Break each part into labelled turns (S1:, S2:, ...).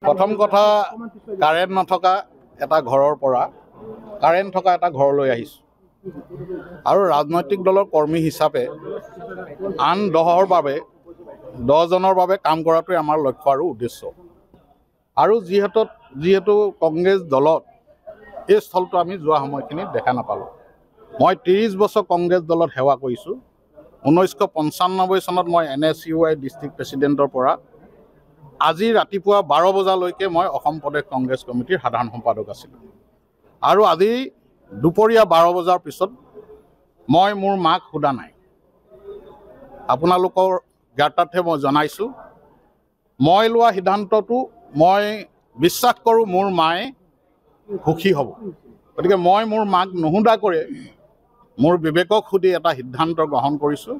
S1: প্ৰথম কথা কাৰেণ্ট নথকা এটা ঘৰৰ পৰা কাৰেণ্ট থকা এটা ঘৰলৈ আহিছোঁ আৰু ৰাজনৈতিক দলৰ কৰ্মী হিচাপে আন 10জনৰ বাবে কাম কৰাটোৱে আমাৰ লক্ষ্য আৰু উদ্দেশ্য। আৰু যিহেতু কংগ্ৰেছ দলত এই স্থলটো আমি যোৱা সময়খিনিত দেখা নাপালোঁ। মই 30 বছৰ কংগ্ৰেছ দলত সেৱা কৰিছোঁ। 1995 চনত মই NSUI ডিষ্ট্ৰিক্ট প্ৰেছিডেণ্টৰ পৰা আজি ৰাতিপুৱা 12 বজালৈকে মই অসম প্ৰদেশ কংগ্ৰেছ কমিটিৰ সাধাৰণ সম্পাদক আছিলোঁ। আৰু আজি দুপৰীয়া 12 বজাৰ পিছত মই মোৰ মাক সোধা নাই। আপোনালোকৰ জ্ঞাতাৰ্থে মই জনাইছোঁ, মই লোৱা সিদ্ধান্তটো মই বিশ্বাস কৰোঁ মোৰ মায়ে সুখী হ'ব। গতিকে মই মোৰ মাক নুসুধাকৈ মোৰ বিবেকক সুধি এটা সিদ্ধান্ত গ্ৰহণ কৰিছোঁ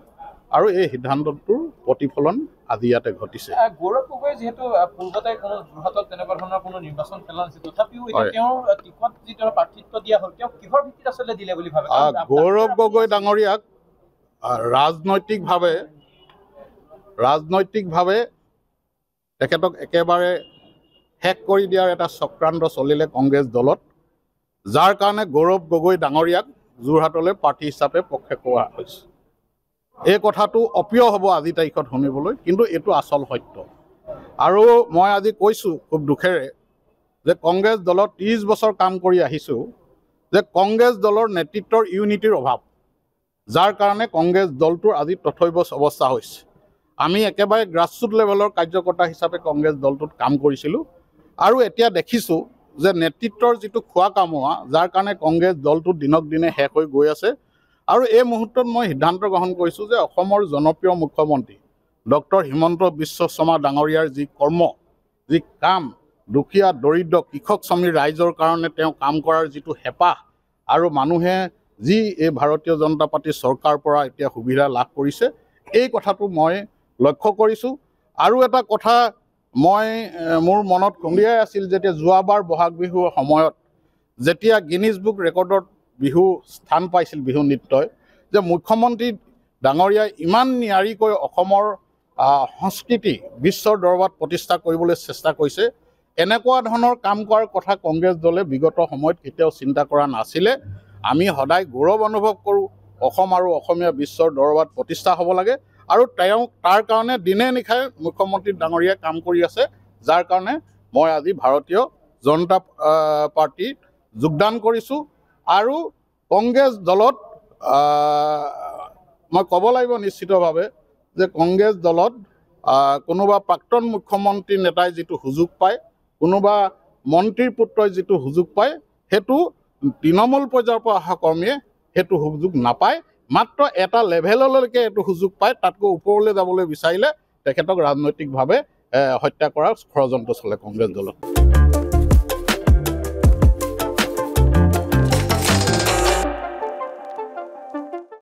S1: আৰু এই সিদ্ধান্তটোৰ প্ৰতিফলন আজি ইয়াতে ঘটিছে।
S2: গৌৰৱ গগৈ যিহেতু পূৰ্বতে কোনো যোৰহাটত তেনেকুৱা ধৰণৰ কোনো নিৰ্বাচন খেলা নাছিল, তথাপিও তেওঁৰ টিকট যিটো প্ৰাৰ্থিত্ব দিয়া হ'ল, তেওঁ কিহৰ ভিত্তিত আচলতে দিলে বুলি ভাবে?
S1: গৌৰৱ গগৈ ডাঙৰীয়াক ৰাজনৈতিকভাৱে তেখেতক একেবাৰে শেষ কৰি দিয়াৰ এটা চক্ৰান্ত চলিলে কংগ্ৰেছ দলত, যাৰ কাৰণে গৌৰৱ গগৈ ডাঙৰীয়াক যোৰহাটলৈ প্ৰাৰ্থী হিচাপে প্ৰক্ষেপ কৰা হৈছে। এই কথাটো অপ্ৰিয় হ'ব আজি তাৰিখত শুনিবলৈ, কিন্তু এইটো আচল সত্য। আৰু মই আজি কৈছোঁ খুব দুখেৰে যে কংগ্ৰেছ দলত 30 বছৰ কাম কৰি আহিছোঁ যে কংগ্ৰেছ দলৰ নেতৃত্বৰ ইউনিটিৰ অভাৱ, যাৰ কাৰণে কংগ্ৰেছ দলটোৰ আজি তথৈবচ অৱস্থা হৈছে। আমি একেবাৰে গ্ৰাছৰুট লেভেলৰ কাৰ্যকৰ্তা হিচাপে কংগ্ৰেছ দলটোত কাম কৰিছিলোঁ আৰু এতিয়া দেখিছোঁ যে নেতৃত্বৰ যিটো খোৱা কামোৱা, যাৰ কাৰণে কংগ্ৰেছ দলটো দিনক দিনে শেষ হৈ গৈ আছে। আৰু এই মুহূৰ্তত মই সিদ্ধান্ত গ্ৰহণ কৰিছোঁ যে অসমৰ জনপ্ৰিয় মুখ্যমন্ত্ৰী ডক্টৰ হিমন্ত বিশ্ব শৰ্মা ডাঙৰীয়াৰ যি কৰ্ম, যি কাম, দুখীয়া দৰিদ্ৰ কৃষক শ্ৰমিক ৰাইজৰ কাৰণে তেওঁ কাম কৰাৰ যিটো হেঁপাহ আৰু মানুহে যি এই ভাৰতীয় জনতা পাৰ্টীৰ চৰকাৰৰ পৰা এতিয়া সুবিধা লাভ কৰিছে, এই কথাটো মই লক্ষ্য কৰিছোঁ। আৰু এটা কথা মোৰ মনত খুন্দিয়াই আছিল, যেতিয়া যোৱাবাৰ বহাগ বিহুৰ সময়ত যেতিয়া গিনিজ বুক ৰেকৰ্ডত বিহু স্থান পাইছিল বিহু নৃত্যই, যে মুখ্যমন্ত্ৰী ডাঙৰীয়াই ইমান নিয়াৰিকৈ অসমৰ সংস্কৃতি বিশ্বৰ দৰবাৰত প্ৰতিষ্ঠা কৰিবলৈ চেষ্টা কৰিছে। এনেকুৱা ধৰণৰ কাম কৰাৰ কথা কংগ্ৰেছ দলে বিগত সময়ত কেতিয়াও চিন্তা কৰা নাছিলে। আমি সদায় গৌৰৱ অনুভৱ কৰোঁ, অসম আৰু অসমীয়া বিশ্বৰ দৰবাৰত প্ৰতিষ্ঠা হ'ব লাগে আৰু তেওঁ তাৰ কাৰণে দিনে নিশাই মুখ্যমন্ত্ৰী ডাঙৰীয়াই কাম কৰি আছে, যাৰ কাৰণে মই আজি ভাৰতীয় জনতা পাৰ্টীত যোগদান কৰিছোঁ। আৰু কংগ্ৰেছ দলত মই ক'ব লাগিব নিশ্চিতভাৱে যে কংগ্ৰেছ দলত কোনোবা প্ৰাক্তন মুখ্যমন্ত্ৰী নেতাই যিটো সুযোগ পায়, কোনোবা মন্ত্ৰীৰ পুত্ৰই যিটো সুযোগ পায়, সেইটো তৃণমূল পৰ্যায়ৰ পৰা অহা কৰ্মীয়ে সেইটো সুযোগ নাপায়। মাত্ৰ এটা লেভেললৈকে এইটো সুযোগ পায়, তাতকৈ ওপৰলৈ যাবলৈ বিচাৰিলে তেখেতক ৰাজনৈতিকভাৱে হত্যা কৰাৰ ষড়যন্ত্ৰ চলে কংগ্ৰেছ দলত।